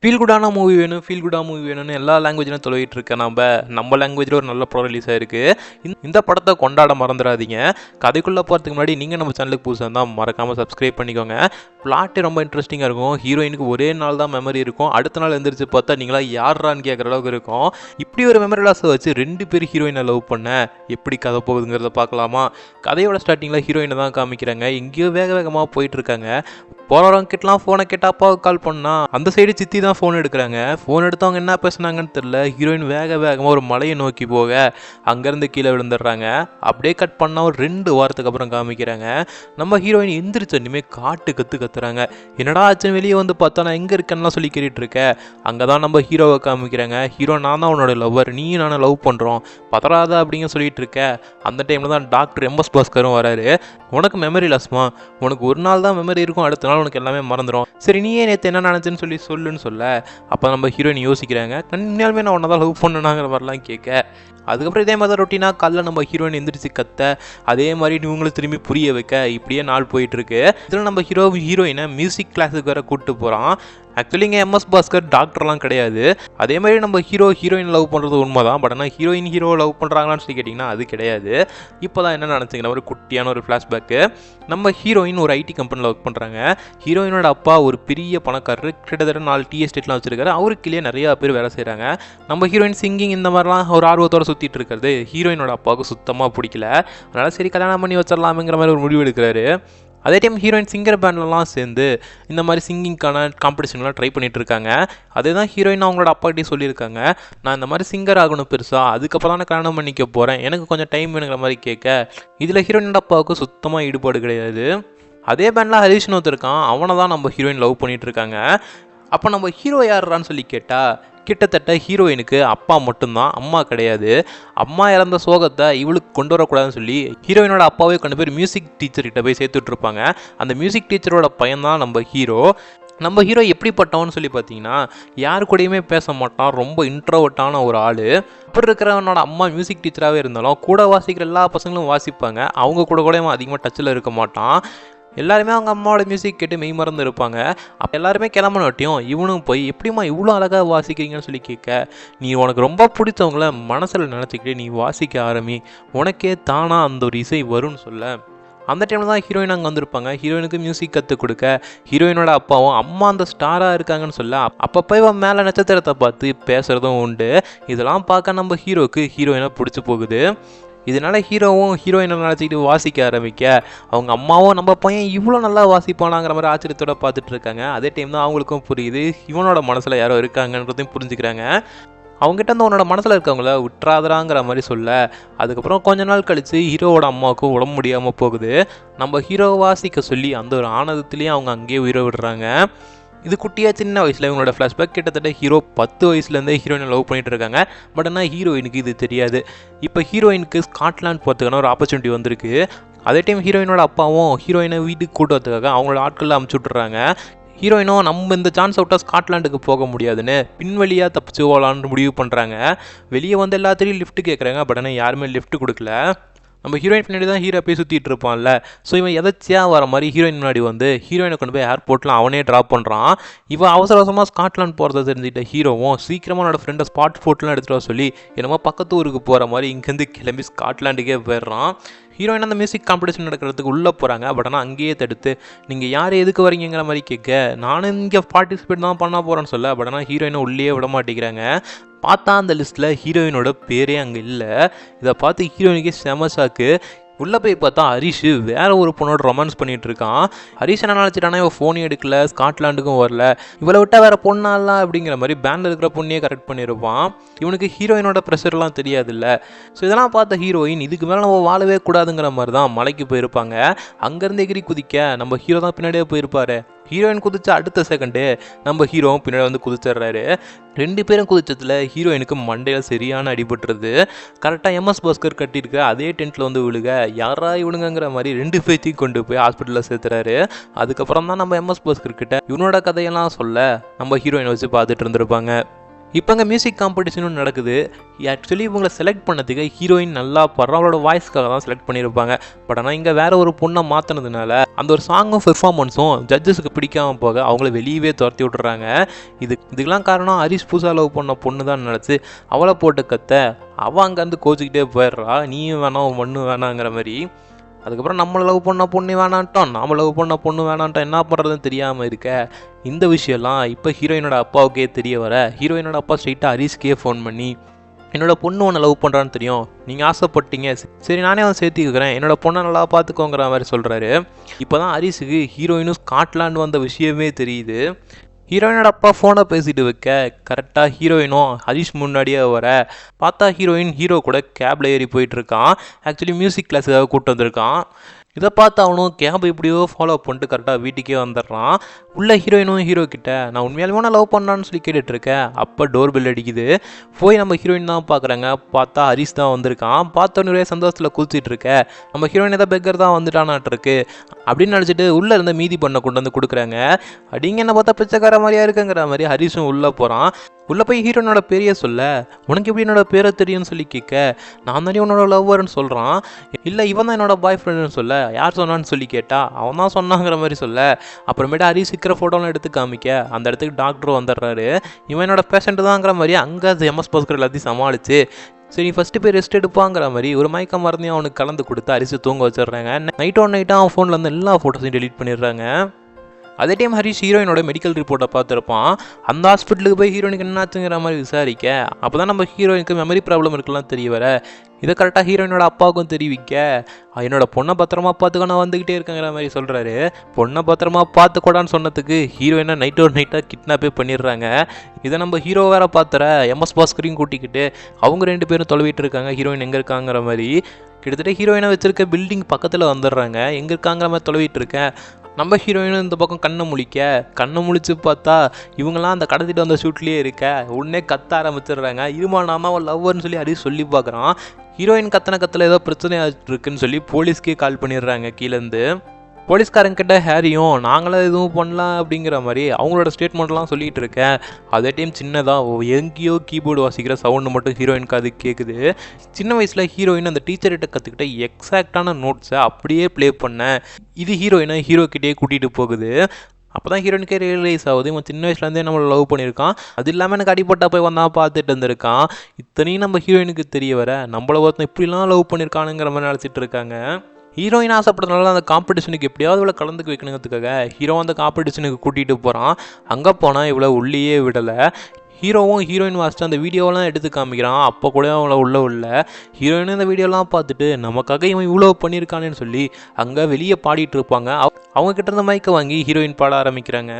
Feel குடான movie வேணும், feel குடான movie வேணும்னு எல்லா லாங்குவேஜ்லையும் தொலைவிட்டு இருக்கேன். நம்ம லாங்குவேஜில் ஒரு நல்ல படம் ரிலீஸ் ஆயிருக்கு. இந்த படத்தை கொண்டாட மறந்துடாதீங்க. கதைக்குள்ளே போகிறதுக்கு முன்னாடி நீங்கள் நம்ம சேனலுக்கு புதுசாக இருந்தால் மறக்காமல் சப்ஸ்கிரைப் பண்ணிக்கோங்க. பிளாட்டே ரொம்ப இன்ட்ரெஸ்டிங்காக இருக்கும். ஹீரோயினுக்கு ஒரே நாள் தான் மெமரி இருக்கும். அடுத்த நாள் எந்திரிச்சு பார்த்தா நீங்களா யாரான்னு கேட்குற அளவுக்கு இருக்கும். இப்படி ஒரு மெமரி லாஸை வச்சு 2 பேர் ஹீரோயினை லவ் பண்ண எப்படி கதை போகுதுங்கிறத பார்க்கலாமா? கதையோட ஸ்டார்டிங்கில் ஹீரோயினை தான் காமிக்கிறாங்க. எங்கேயோ வேக வேகமாக போயிட்டு இருக்காங்க. போகிறவங்க கிட்டலாம் ஃபோனை கேட்டால் அப்பாவுக்கு கால் பண்ணா அந்த சைடு சித்தி தான் ஃபோன் எடுக்கிறாங்க. ஃபோன் எடுத்தவங்க என்ன பேசுனாங்கன்னு தெரில. ஹீரோயின் வேக வேகமாக ஒரு மலையை நோக்கி போக அங்கேருந்து கீழே விழுந்துடுறாங்க. அப்படியே கட் பண்ணால் ஒரு 2 வாரத்துக்கு அப்புறம் காமிக்கிறாங்க. நம்ம ஹீரோயின் எந்திரிச்ச இனிமேல் கத்துறாங்க. என்னடா ஆச்சுன்னு வெளியே வந்து பார்த்தா நான் எங்கே இருக்கேன்னா சொல்லி கேட்டுட்டு இருக்கேன். அங்கே தான் நம்ம ஹீரோவை காமிக்கிறாங்க. ஹீரோ நான் தான் உன்னோட லவ்வர், நீயும் நானும் லவ் பண்ணுறோம், பதறாத அப்படிங்க சொல்லிட்டு இருக்க. அந்த டைமில் தான் டாக்டர் எம்எஸ் பாஸ்கரும் வராரு. உனக்கு மெமரி லாஸ்மா, உனக்கு ஒரு நாள் தான் மெமரி இருக்கும், அடுத்த நாள் உனக்கு எல்லாமே மறந்துடும். சரி நீயே நேற்று என்ன நினச்சேன்னு சொல்லுன்னு சொல்ல. அப்போ நம்ம ஹீரோயின் யோசிக்கிறாங்க. உண்மையாலுமே நான் ஒன்றா தான் லவ் பண்ணனாங்கிற மாதிரிலாம் கேட்க. அதுக்கப்புறம் இதே மாதிரி தான் ரொட்டீனாக காலைல நம்ம ஹீரோயின் எந்திரிச்சு கத்த, அதே மாதிரி இவங்களும் திரும்பி புரிய வைக்க இப்படியே நாள் போயிட்டுருக்கு. இதில் நம்ம ஹீரோயினை மியூசிக் கிளாஸுக்கு வேறு கூப்பிட்டு போகிறான். ஆக்சுவலி இங்கே எம்எஸ் பாஸ்கர் டாக்டர்லாம் கிடையாது. அதே மாதிரி நம்ம ஹீரோயின் லவ் பண்ணுறது உண்மை தான். பட் ஆனால் ஹீரோ லவ் பண்ணுறாங்களான்னு சொல்லி கேட்டிங்கன்னா அது கிடையாது. இப்போ தான் என்ன நினச்சிங்கன்னா ஒரு குட்டியான ஒரு ஃப்ளாஷ்பேக்கு. நம்ம ஹீரோயின் ஒரு ஐடி கம்பெனியில் ஒர்க் பண்ணுறாங்க. ஹீரோயினோட அப்பா ஒரு பெரிய பணக்காரர், கிட்டத்தட்ட 4 டீ எஸ்டேட்லாம் வச்சுருக்காரு. அவருக்குள்ளேயே நிறையா பேர் வேலை செய்கிறாங்க. நம்ம ஹீரோயின் சிங்கிங் இந்த மாதிரிலாம் ஒரு ஆர்வத்தோடு சுற்றிட்டு இருக்கிறது ஹீரோயினோட அப்பாவுக்கு சுத்தமாக பிடிக்கல. அதனால் சரி கல்யாணம் பண்ணி வச்சிடலாமுங்கிற மாதிரி ஒரு முடிவு எடுக்கிறாரு. அதே டைம் ஹீரோயின் சிங்கர் பேண்ட்லலாம் சேர்ந்து இந்த மாதிரி சிங்கிங்கான காம்படிஷன்லாம் ட்ரை பண்ணிட்டு இருக்காங்க. அதே தான் ஹீரோயின் அவங்களோட அப்பாக்கிட்டே சொல்லியிருக்காங்க. நான் இந்த மாதிரி சிங்கர் ஆகணும் பெருசாக, அதுக்கப்புறம் தான் கல்யாணம் பண்ணிக்க போகிறேன், எனக்கு கொஞ்சம் டைம் வேணுங்கிற மாதிரி கேட்க. இதில் ஹீரோயினோட அப்பாவுக்கு சுத்தமாக ஈடுபாடு கிடையாது. அதே பேண்டில் ஹரிஷ்னு ஒருத்தருக்கான், அவனை தான் நம்ம ஹீரோயின் லவ் பண்ணிட்டு இருக்காங்க. அப்போ நம்ம ஹீரோ யாரான்னு சொல்லி கேட்டால் கிட்டத்தட்ட ஹீரோயினுக்கு அப்பா மட்டும்தான், அம்மா கிடையாது. அம்மா இறந்த சோகத்தை இவளுக்கு கொண்டு வரக்கூடாதுன்னு சொல்லி ஹீரோயினோட அப்பாவே கொண்டு போய் மியூசிக் டீச்சர்கிட்ட போய் சேர்த்துட்டு இருப்பாங்க. அந்த மியூசிக் டீச்சரோட பையன்தான் நம்ம ஹீரோ. நம்ம ஹீரோ எப்படிப்பட்டவன்னு சொல்லி பார்த்தீங்கன்னா யாரு கூடயுமே பேச மாட்டான், ரொம்ப இன்ட்ரோவர்ட்டான ஒரு ஆள். அப்படி இருக்கிறவனோட அம்மா மியூசிக் டீச்சராகவே இருந்தாலும் கூட வாசிக்கிற எல்லா பசங்களும் வாசிப்பாங்க. அவங்க கூட அதிகமாக டச்சில் இருக்க மாட்டான். எல்லாருமே அவங்க அம்மாவோட மியூசிக் கேட்டு மெய் மறந்து இருப்பாங்க. அப்போ எல்லாருமே கிளம்பினாட்டியும் இவனும் போய் எப்படிம்மா இவ்வளோ அழகாக வாசிக்கிறீங்கன்னு சொல்லி கேட்க, நீ உனக்கு ரொம்ப பிடிச்சவங்கள மனசில் நினச்சிக்கிட்டு நீ வாசிக்க ஆரம்பி, உனக்கே தானாக அந்த ஒரு இசை வரும்னு சொல்ல. அந்த டைமில் தான் ஹீரோயின் அங்கே வந்திருப்பாங்க. ஹீரோயினுக்கு மியூசிக் கற்றுக் கொடுக்க ஹீரோயினோட அப்பாவும் அம்மா அந்த ஸ்டாராக இருக்காங்கன்னு சொல்ல அப்பப்போ இவன் மேலே நட்சத்திரத்தை பார்த்து பேசுகிறதும் உண்டு. இதெல்லாம் பார்க்க நம்ம ஹீரோவுக்கு ஹீரோயினை பிடிச்சி போகுது. இதனால ஹீரோவும் ஹீரோயினை நினச்சிக்கிட்டு வாசிக்க ஆரம்பிக்க அவங்க அம்மாவும் நம்ம பையன் இவ்வளோ நல்லா வாசிப்பானாங்கிற மாதிரி ஆச்சரியத்தோட பார்த்துட்டு இருக்காங்க. அதே டைம் தான் அவங்களுக்கும் புரியுது இவனோட மனசில் யாரோ இருக்காங்கன்றதையும் புரிஞ்சுக்கிறாங்க. அவங்ககிட்ட வந்து உன்னோட மனசில் இருக்கவங்கள விட்டுறாதராங்கிற மாதிரி சொல்ல. அதுக்கப்புறம் கொஞ்ச நாள் கழித்து ஹீரோவோட அம்மாவுக்கும் உடம்பு முடியாமல் போகுது. நம்ம ஹீரோவை வாசிக்க சொல்லி அந்த ஒரு ஆனந்தத்துலேயே அவங்க அங்கேயே உயிரை விடுறாங்க. இது குட்டியாக சின்ன வயசில் இவங்களோட ஃப்ளாஷ்பேக். கிட்டத்தட்ட ஹீரோ 10 வயசுலேருந்தே ஹீரோயினை லவ் பண்ணிட்டு இருக்காங்க. பட் ஆனால் ஹீரோயினுக்கு இது தெரியாது. இப்போ ஹீரோயினுக்கு ஸ்காட்லாண்ட் போகிறதுக்கான ஒரு ஆப்பர்ச்சுனிட்டி வந்திருக்கு. அதே டைம் ஹீரோயினோட அப்பாவும் ஹீரோயினை வீட்டுக்கு கூட்டு வரதுக்காக அவங்களோட ஆட்களில் அமுச்சு விட்றாங்க. ஹீரோயினும் நம்ம இந்த சான்ஸ் விட்டால் ஸ்காட்லாண்டுக்கு போக முடியாதுன்னு பின்வழியாக தப்பிச்சு போகலான்னு முடிவு பண்ணுறாங்க. வெளியே வந்து எல்லாத்திலையும் லிஃப்ட் கேட்குறாங்க. பட் ஆனால் யாருமே லிஃப்ட் கொடுக்கல. நம்ம ஹீரோயின் பின்னாடி தான் ஹீரோ போய் சுற்றிட்டு இருப்பான்ல. ஸோ இவன் எதாச்சியாக வர மாதிரி ஹீரோயின் முன்னாடி வந்து ஹீரோயினை கொண்டு போய் ஏர்போர்ட்டில் அவனே ட்ராப் பண்ணுறான். இவன் அவசரமாக ஸ்காட்லாண்ட் போகிறத தெரிஞ்சுக்கிட்ட ஹீரோவும் சீக்கிரமாக என்னோட ஃப்ரெண்டை ஸ்பாட் ஃபோட்டோலாம் எடுத்துகிட்டு வர சொல்லி என்னமோ பக்கத்து ஊருக்கு போகிற மாதிரி இங்கேருந்து கிளம்பி ஸ்காட்லாண்டுக்கே போயிடுறான். ஹீரோயின் அந்த மியூசிக் காம்படிஷன் நடக்கிறதுக்கு உள்ளே போகிறாங்க. பட் ஆனால் அங்கேயே தடுத்து நீங்கள் யார் எதுக்கு வரீங்கிற மாதிரி கேட்க, நானும் இங்கே பார்ட்டிசிபேட் தான் பண்ண போகிறேன்னு சொல்ல. பட் ஆனால் ஹீரோயினை உள்ளே விட மாட்டேங்கிறாங்க. பார்த்தா அந்த லிஸ்ட்டில் ஹீரோயினோட பேரே அங்கே இல்லை. இதை பார்த்து ஹீரோயினுக்கே செம ஷாக்கு. உள்ளே போய் பார்த்தா ஹரிஷ் வேற ஒரு பொண்ணோட ரொமான்ஸ் பண்ணிட்டு இருக்கான். ஹரிஷ் என்ன நினச்சிட்டானா இவன் ஃபோனே எடுக்கல, ஸ்காட்லாண்டுக்கும் வரல, இவளை விட்டா வேற பொண்ணாலாம் அப்படிங்கிற மாதிரி பேண்டில் இருக்கிற பொண்ணையே கரெக்ட் பண்ணியிருப்பான். இவனுக்கு ஹீரோயினோட ப்ரெஷர்லாம் தெரியாதுல்ல. ஸோ இதெல்லாம் பார்த்த ஹீரோயின் இதுக்கு மேலே நம்ம வாழவே கூடாதுங்கிற மாதிரி தான் மலைக்கு போயிருப்பாங்க. அங்கேருந்து எகிரி குதிக்க நம்ம ஹீரோ தான் பின்னாடியே போயிருப்பாரு. ஹீரோயின் குதிச்ச அடுத்த செகண்டு நம்ம ஹீரோவும் பின்னாடி வந்து குதிச்சிடுறாரு. 2 பேரும் குதிச்சதுல ஹீரோயினுக்கு மண்டையில் சரியான அடிபட்டுருது. கரெக்டாக எம்எஸ் பாஸ்கர் கட்டியிருக்க அதே டென்ட்டில் வந்து விழுக யாரா இவனுங்கிற மாதிரி 2 பேர்த்தையும் கொண்டு போய் ஹாஸ்பிட்டலில் சேர்த்துறாரு. அதுக்கப்புறம் தான் நம்ம எம்எஸ் பாஸ்கர் கிட்ட இவனோட கதையெல்லாம் சொல்ல நம்ம ஹீரோயினை வச்சு பார்த்துட்டு இருந்திருப்பாங்க. இப்போ அங்கே மியூசிக் காம்படிஷனும் நடக்குது. ஆக்சுவலி இவங்களை செலக்ட் பண்ணதுக்கு ஹீரோயின் நல்லா பாடுறா, அவளோட வாய்ஸ்க்காக தான் செலக்ட் பண்ணியிருப்பாங்க. பட் ஆனால் இங்கே வேற ஒரு பொண்ணை மாற்றினதுனால அந்த ஒரு சாங்கும் பெர்ஃபார்மன்ஸும் ஜட்ஜஸுக்கு பிடிக்காம போக அவங்கள வெளியவே துரத்தி விட்டுறாங்க. இதுக்கெல்லாம் காரணம் ஹரிஷ் புதுசாக லவ் பண்ண பொண்ணு தான் நினச்சி அவளை போட்டு கத்த அவள் அங்கேருந்து கோச்சிக்கிட்டே போயிடுறா, நீயும் வேணாம் ஒன்றும் வேணாங்கிற மாதிரி. அதுக்கப்புறம் நம்மளை லவ் பண்ண பொண்ணு வேணான்ட்டோம், நாம் லவ் பண்ண பொண்ணு வேணான்ட்டோம், என்ன பண்ணுறதுன்னு தெரியாமல் இருக்க. இந்த விஷயம்லாம் இப்போ ஹீரோயினோட அப்பாவுக்கே தெரிய வர ஹீரோயினோட அப்பா ஸ்ட்ரெயிட்டாக ஹரிஷ்கே ஃபோன் பண்ணி, என்னோட பொண்ணு ஒன்று லவ் பண்ணுறான்னு தெரியும், நீங்கள் ஆசைப்பட்டீங்க, சரி நானே அவன் சேர்த்திக்கிறேன், என்னோட பொண்ணை நல்லா பார்த்துக்கோங்கிற மாதிரி சொல்கிறாரு. இப்போ தான் ஹரிஷுக்கு ஹீரோயினும் ஸ்காட்லாண்டு வந்த விஷயமே தெரியுது. ஹீரோயினோட அப்பா ஃபோனை பேசிட்டு வைக்க கரெக்டாக ஹீரோயினும் ஹரிஷ் முன்னாடியே வர பார்த்தா ஹீரோயின் ஹீரோ கூட கேபில் ஏறி போயிட்டுருக்கான். ஆக்சுவலி மியூசிக் கிளாஸுக்காக கூப்பிட்டு வந்திருக்கான். இதை பார்த்து அவனும் கேப் எப்படியோ ஃபாலோ பண்ணிட்டு கரெக்டாக வீட்டுக்கே வந்துடுறான். உள்ள ஹீரோயினும் ஹீரோ கிட்ட நான் உண்மையாலுமே நான் லவ் பண்ணான்னு சொல்லி கேட்டுட்ருக்கேன். அப்போ டோர் பெல் அடிக்குது. போய் நம்ம ஹீரோயின் தான் பார்க்குறாங்க. பார்த்தா ஹரிஷ் தான் வந்திருக்கான். பார்த்தோன்னு ஒரே சந்தோஷத்தில் குளிச்சிட்டு இருக்க நம்ம ஹீரோயின் ஏதாவது பெக்கர் தான் வந்துட்டானாட்டிருக்கு அப்படின்னு நினச்சிட்டு உள்ளே இருந்த மீதி பண்ணை கொண்டு வந்து கொடுக்குறாங்க. அப்படிங்க என்ன பார்த்தா பிச்சைக்கார மாதிரியா இருக்குங்கிற மாதிரி ஹரிஷும் உள்ளே போகிறான். உள்ளே போய் ஹீரோனோட பேரையே சொல்ல உனக்கு எப்படி என்னோட பேரை தெரியும்னு சொல்லி கேட்க நான் தானே உன்னோட லவ்வர்னு சொல்கிறான். இல்லை இவன் தான் என்னோட பாய் ஃப்ரெண்டுன்னு சொல்ல யார் சொன்னான்னு சொல்லி கேட்டா அவன் தான் சொன்னாங்கிற மாதிரி சொல்ல அப்புறமேட்டு ஹரிஷ் இருக்கிற ஃபோட்டோலாம் எடுத்து காமிக்க அந்த இடத்துக்கு டாக்டர் வந்துடுறாரு. இவன் என்னோட பேஷண்ட்டு தாங்கிற மாதிரி அங்கே எம்எஸ் பாஸ்கர் எல்லாத்தையும் சமாளிச்சு சரி ஃபஸ்ட்டு போய் ரெஸ்ட் எடுப்பாங்கிற மாதிரி ஒரு மயக்கம் மருந்தையும் அவனுக்கு கலந்து கொடுத்து ஹரிஷை தூங்க வச்சிடுறாங்க. நைட்டாக அவன் ஃபோனில் வந்து எல்லா ஃபோட்டோஸையும் டெலீட் பண்ணிடுறாங்க. அதே டைம் ஹரிஷ் ஹீரோயினோட மெடிக்கல் ரிப்போர்ட்டை பார்த்துருப்பான். அந்த ஹாஸ்பிட்டலுக்கு போய் ஹீரோயினுக்கு என்னாச்சுங்கிற மாதிரி விசாரிக்க அப்போ தான் நம்ம ஹீரோயினுக்கு மெமரி ப்ராப்ளம் இருக்கலாம் தெரிய வர இதை கரெக்டாக ஹீரோயினோட அப்பாவுக்கும் தெரிவிக்க என்னோட பொண்ணை பத்திரமா பார்த்துக்க நான் வந்துக்கிட்டே இருக்கேங்கிற மாதிரி சொல்கிறாரு. பொண்ணை பத்திரமா பார்த்துக்கூடான்னு சொன்னதுக்கு ஹீரோயினை நைட்டாக கிட்னாப்பே பண்ணிடுறாங்க. இதை நம்ம ஹீரோ வேற பார்த்துற எம்எஸ் பாஸ்கரையும் கூட்டிக்கிட்டு அவங்க 2 பேரும் தொலைவிட்டு இருக்காங்க ஹீரோயின் எங்கே இருக்காங்கிற மாதிரி. கிட்டத்தட்ட ஹீரோயினை வச்சிருக்க பில்டிங் பக்கத்தில் வந்துடுறாங்க. எங்கே இருக்காங்கிற மாதிரி தொலைவிட்டு இருக்கேன். நம்ம ஹீரோயினும் இந்த பக்கம் கண்ணை முழிச்சு பார்த்தா இவங்கெல்லாம் அந்த கடத்திட்டு வந்த ஷூட்லேயே இருக்க உடனே கத்த ஆரம்பிச்சிடுறாங்க. இருமா நான் தான் லவ்வர்னு சொல்லி ஹரிஷ் சொல்லி பார்க்குறான். ஹீரோயின் கத்தனை ஏதோ பிரச்சனையாகிட்டு இருக்குன்னு சொல்லி போலீஸ்க்கே கால் பண்ணிடுறாங்க கீழேருந்து. போலீஸ்காரங்க கிட்ட ஹேரியும் நாங்களாம் எதுவும் பண்ணலாம் அப்படிங்கிற மாதிரி அவங்களோட ஸ்டேட்மெண்ட்லாம் சொல்லிகிட்டு இருக்கேன். அதே டைம் சின்னதாக எங்கேயோ கீபோர்டு வாசிக்கிற சவுண்டு மட்டும் ஹீரோயினுக்கு அது கேட்குது. சின்ன வயசில் ஹீரோயின் அந்த டீச்சர்கிட்ட கற்றுக்கிட்ட எக்ஸாக்டான நோட்ஸை அப்படியே ப்ளே பண்ணேன். இது ஹீரோயினை ஹீரோக்கிட்டே கூட்டிகிட்டு போகுது. அப்போ தான் ஹீரோயினுக்கே ரியலைஸ் ஆகுது இவன் சின்ன வயசுலேருந்தே நம்மளை லவ் பண்ணியிருக்கான். அது இல்லாமல் எனக்கு அடிப்பட்டா போய் வந்தால் பார்த்துட்டு இருந்திருக்கான். இத்தனையும் நம்ம ஹீரோயினுக்கு தெரிய வர நம்மளை ஒருத்தன் இப்படிலாம் லவ் பண்ணியிருக்கானுங்கிற மாதிரி நினச்சிட்டு இருக்காங்க. ஹீரோயின் ஆசைப்படுறதுனால அந்த காம்படிஷனுக்கு எப்படியாவது இவ்வளோ கலந்துக்க வைக்கணுங்கிறதுக்காக ஹீரோ அந்த காம்படிஷனுக்கு கூட்டிகிட்டு போகிறான். அங்கே போனால் இவ்வளோ உள்ளேயே விடலை. ஹீரோவும் ஹீரோயின் வாசிட்டு அந்த வீடியோலாம் எடுத்து காமிக்கிறான். அப்போ கூட அவங்கள உள்ள ஹீரோயினும் இந்த வீடியோலாம் பார்த்துட்டு நமக்காக இவன் இவ்வளோ பண்ணியிருக்கானேன்னு சொல்லி அங்கே வெளியே பாடிட்டு இருப்பாங்க. அவங்க கிட்ட இருந்த மைக்கை வாங்கி ஹீரோயின் பாட ஆரம்பிக்கிறாங்க.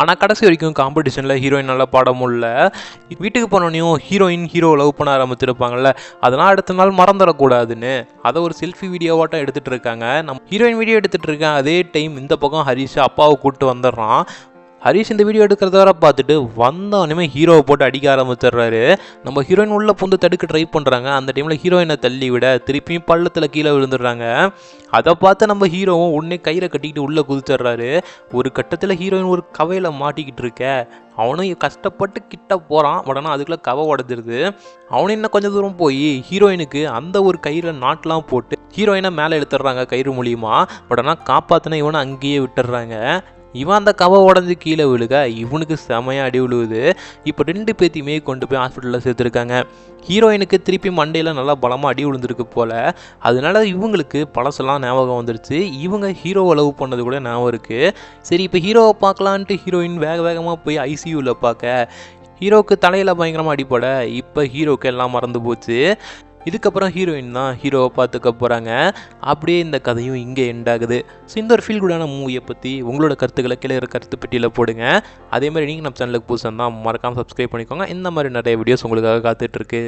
ஆனால் கடைசி வரைக்கும் காம்படிஷனில் ஹீரோயின் நல்லா பாட முடியல. வீட்டுக்கு போனோடனையும் ஹீரோ லவ் பண்ண ஆரம்பிச்சிருப்பாங்கல்ல, அதெல்லாம் அடுத்த நாள் மறந்துடக்கூடாதுன்னு அதை ஒரு செல்ஃபி வீடியோவாட்டம் எடுத்துகிட்டு இருக்காங்க. நம்ம ஹீரோயின் வீடியோ எடுத்துகிட்டு இருக்கேன். அதே டைம் இந்த பக்கம் ஹரிஷ் அப்பாவை கூப்பிட்டு வந்துடுறான். ஹரிஷ் இந்த வீடியோ எடுக்கிறத வர பார்த்துட்டு வந்தவனுமே ஹீரோவை போட்டு அடிக்க ஆரம்பிச்சிடுறாரு. நம்ம ஹீரோயின் உள்ள புந்து தடுக்க ட்ரை பண்ணுறாங்க. அந்த டைமில் ஹீரோயினை தள்ளி விட திருப்பியும் பள்ளத்தில் கீழே விழுந்துடுறாங்க. அதை பார்த்து நம்ம ஹீரோவும் உடனே கயிறை கட்டிக்கிட்டு உள்ளே குதிச்சிடுறாரு. ஒரு கட்டத்தில் ஹீரோயின் ஒரு கவையில் மாட்டிக்கிட்டு இருக்க அவனும் கஷ்டப்பட்டு கிட்ட போகிறான். உடனே அதுக்குள்ளே கவை உடஞ்சிருது. அவனும் இன்னும் கொஞ்சம் தூரம் போய் ஹீரோயினுக்கு அந்த ஒரு கயிறில் நாட்டெலாம் போட்டு ஹீரோயினை மேலே எடுத்துடுறாங்க கயிறு மூலியமா. உடனே காப்பாற்றின இவனை அங்கேயே விட்டுடுறாங்க. இவன் அந்த கவை உடஞ்சி கீழே விழுக இவனுக்கு செமையாக அடி விழுவுது. இப்போ 2 பேத்தையுமே கொண்டு போய் ஹாஸ்பிட்டலில் சேர்த்துருக்காங்க. ஹீரோயினுக்கு திருப்பி மண்டையில் நல்லா பலமாக அடி விழுந்திருக்கு போல். அதனால இவங்களுக்கு பழசெல்லாம் ஞாபகம் வந்துருச்சு. இவங்க ஹீரோவை லவ் பண்ணது கூட ஞாபகம் இருக்குது. சரி இப்போ ஹீரோவை பார்க்கலான்ட்டு ஹீரோயின் வேகமாக போய் ஐசியூவில் பார்க்க ஹீரோவுக்கு தலையில் பயங்கரமாக அடிப்பட இப்போ ஹீரோவுக்கு எல்லாம் மறந்து போச்சு. இதுக்கப்புறம் ஹீரோயின் தான் ஹீரோவை பார்த்துக்க போகிறாங்க. அப்படியே இந்த கதையும் இங்கே எண்ட் ஆகுது. ஸோ இந்த ஒரு ஃபீல் குடான மூவியை பற்றி உங்களோட கருத்துக்களை கீழே கருத்து பெட்டியில் போடுங்க. அதே மாதிரி நீங்கள் நம்ம சேனலுக்கு புதுசாக தான் மறக்காமல் சப்ஸ்கிரைப் பண்ணிக்கோங்க. இந்த மாதிரி நிறைய வீடியோஸ் உங்களுக்காக காத்துட்ருக்கு.